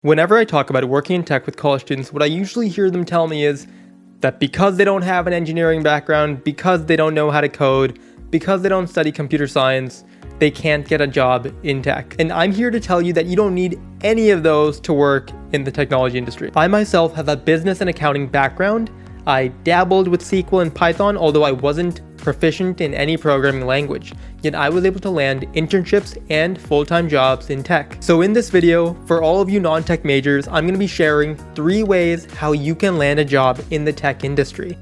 Whenever I talk about working in tech with college students, what I usually hear them tell me is that because they don't have an engineering background, because they don't know how to code, because they don't study computer science, they can't get a job in tech. And I'm here to tell you that you don't need any of those to work in the technology industry. I myself have a business and accounting background. I dabbled with SQL and Python, although I wasn't proficient in any programming language, yet I was able to land internships and full-time jobs in tech. So in this video, for all of you non-tech majors, I'm going to be sharing 3 ways how you can land a job in the tech industry.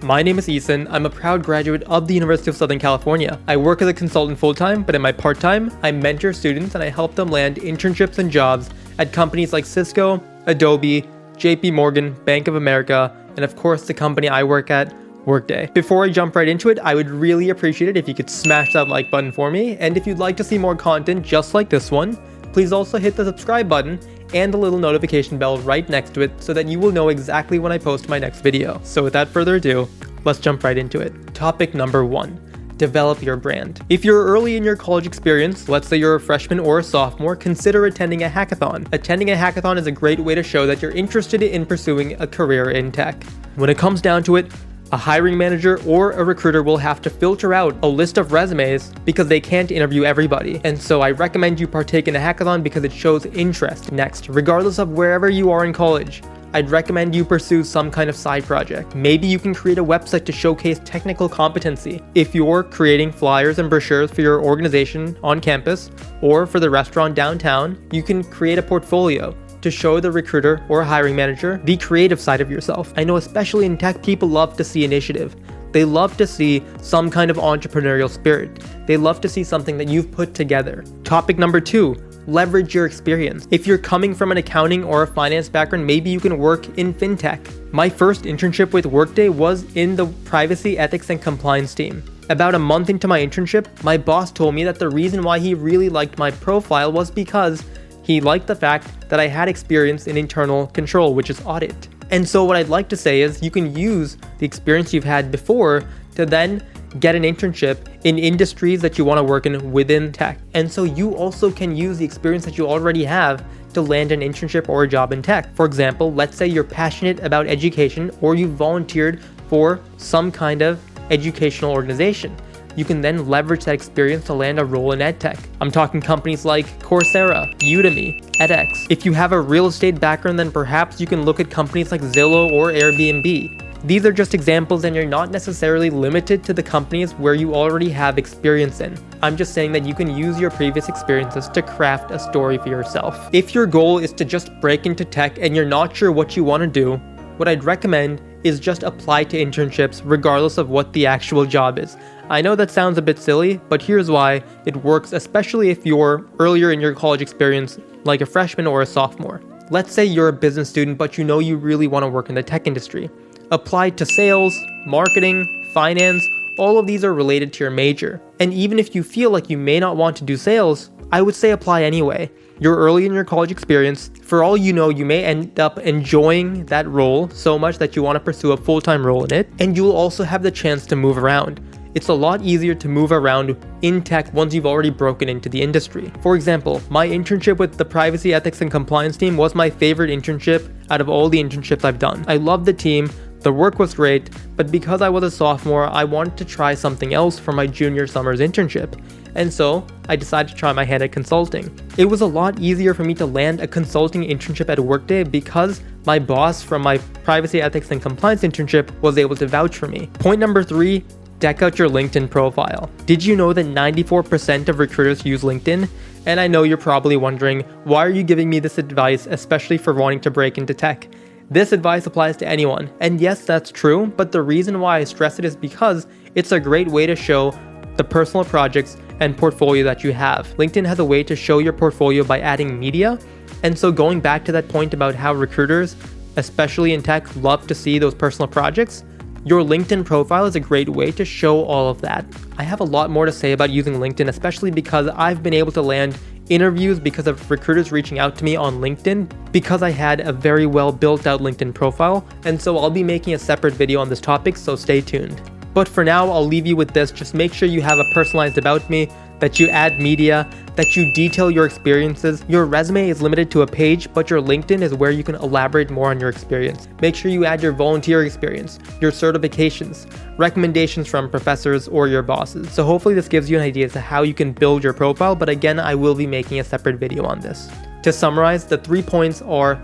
My name is Eesen. I'm a proud graduate of the University of Southern California. I work as a consultant full-time, but in my part-time, I mentor students and I help them land internships and jobs at companies like Cisco, Adobe, JP Morgan, Bank of America, and of course the company I work at, Workday. Before I jump right into it, I would really appreciate it if you could smash that like button for me, and if you'd like to see more content just like this one, please also hit the subscribe button and the little notification bell right next to it so that you will know exactly when I post my next video. So without further ado, let's jump right into it. Topic number 1. Develop your brand. If you're early in your college experience, let's say you're a freshman or a sophomore, consider attending a hackathon. Attending a hackathon is a great way to show that you're interested in pursuing a career in tech. When it comes down to it, a hiring manager or a recruiter will have to filter out a list of resumes because they can't interview everybody. And so I recommend you partake in a hackathon because it shows interest. Next, regardless of wherever you are in college, I'd recommend you pursue some kind of side project. Maybe you can create a website to showcase technical competency. If you're creating flyers and brochures for your organization on campus or for the restaurant downtown, you can create a portfolio to show the recruiter or hiring manager the creative side of yourself. I know especially in tech, people love to see initiative. They love to see some kind of entrepreneurial spirit. They love to see something that you've put together. Topic number 2. Leverage your experience. If you're coming from an accounting or a finance background, maybe you can work in fintech. My first internship with Workday was in the privacy, ethics, and compliance team. About a month into my internship, my boss told me that the reason why he really liked my profile was because he liked the fact that I had experience in internal control, which is audit. And so what I'd like to say is you can use the experience you've had before to then get an internship in industries that you want to work in within tech. And so you also can use the experience that you already have to land an internship or a job in tech. For example, let's say you're passionate about education or you volunteered for some kind of educational organization. You can then leverage that experience to land a role in edtech. I'm talking companies like Coursera, Udemy, edX. If you have a real estate background, then perhaps you can look at companies like Zillow or Airbnb. These are just examples and you're not necessarily limited to the companies where you already have experience in. I'm just saying that you can use your previous experiences to craft a story for yourself. If your goal is to just break into tech and you're not sure what you want to do, what I'd recommend is just apply to internships regardless of what the actual job is. I know that sounds a bit silly, but here's why it works, especially if you're earlier in your college experience, like a freshman or a sophomore. Let's say you're a business student, but you know you really want to work in the tech industry. Apply to sales, marketing, finance, all of these are related to your major. And even if you feel like you may not want to do sales, I would say apply anyway. You're early in your college experience. For all you know, you may end up enjoying that role so much that you want to pursue a full-time role in it, and you'll also have the chance to move around. It's a lot easier to move around in tech once you've already broken into the industry. For example, my internship with the privacy, ethics, and compliance team was my favorite internship out of all the internships I've done. I loved the team. The work was great, but because I was a sophomore, I wanted to try something else for my junior summer's internship. And so I decided to try my hand at consulting. It was a lot easier for me to land a consulting internship at Workday because my boss from my privacy, ethics, and compliance internship was able to vouch for me. Point number 3, deck out your LinkedIn profile. Did you know that 94% of recruiters use LinkedIn? And I know you're probably wondering, why are you giving me this advice, especially for wanting to break into tech? This advice applies to anyone. And yes, that's true, but the reason why I stress it is because it's a great way to show the personal projects and portfolio that you have. LinkedIn has a way to show your portfolio by adding media. And so going back to that point about how recruiters, especially in tech, love to see those personal projects, your LinkedIn profile is a great way to show all of that. I have a lot more to say about using LinkedIn, especially because I've been able to land interviews because of recruiters reaching out to me on LinkedIn because I had a very well built out LinkedIn profile. And so I'll be making a separate video on this topic, so stay tuned. But for now, I'll leave you with this. Just make sure you have a personalized about me, that you add media, that you detail your experiences. Your resume is limited to a page, but your LinkedIn is where you can elaborate more on your experience. Make sure you add your volunteer experience, your certifications, recommendations from professors or your bosses. So hopefully this gives you an idea as to how you can build your profile, but again, I will be making a separate video on this. To summarize, the 3 points are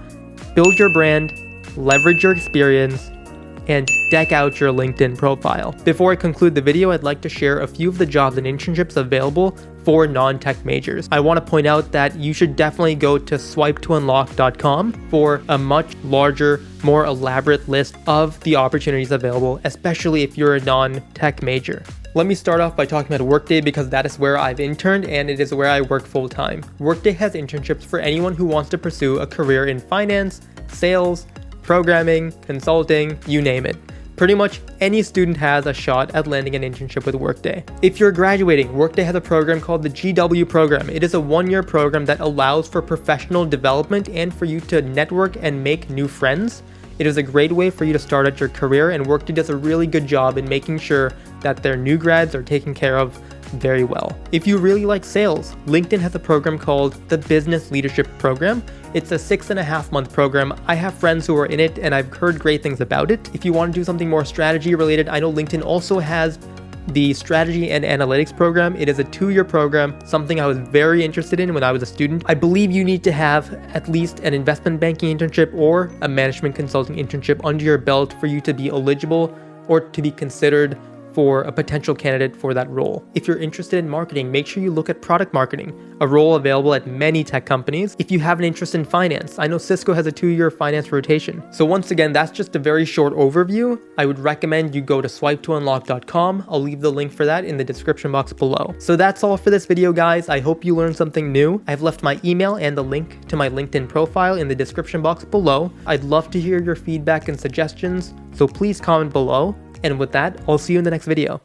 build your brand, leverage your experience, and deck out your LinkedIn profile. Before I conclude the video, I'd like to share a few of the jobs and internships available for non-tech majors. I want to point out that you should definitely go to swipetounlock.com for a much larger, more elaborate list of the opportunities available, especially if you're a non-tech major. Let me start off by talking about Workday because that is where I've interned and it is where I work full-time. Workday has internships for anyone who wants to pursue a career in finance, sales, programming, consulting, you name it. Pretty much any student has a shot at landing an internship with Workday. If you're graduating, Workday has a program called the GW program. It is a 1-year program that allows for professional development and for you to network and make new friends. It is a great way for you to start out your career, and Workday does a really good job in making sure that their new grads are taken care of very well. If you really like sales, LinkedIn has a program called the Business Leadership Program. It's a 6.5-month program. I have friends who are in it and I've heard great things about it. If you want to do something more strategy related, I know LinkedIn also has the Strategy and Analytics program. It is a 2-year program, something I was very interested in when I was a student. I believe you need to have at least an investment banking internship or a management consulting internship under your belt for you to be eligible or to be considered for a potential candidate for that role. If you're interested in marketing, make sure you look at product marketing, a role available at many tech companies. If you have an interest in finance, I know Cisco has a 2-year finance rotation. So once again, that's just a very short overview. I would recommend you go to swipetounlock.com. I'll leave the link for that in the description box below. So that's all for this video, guys. I hope you learned something new. I've left my email and the link to my LinkedIn profile in the description box below. I'd love to hear your feedback and suggestions, so please comment below. And with that, I'll see you in the next video.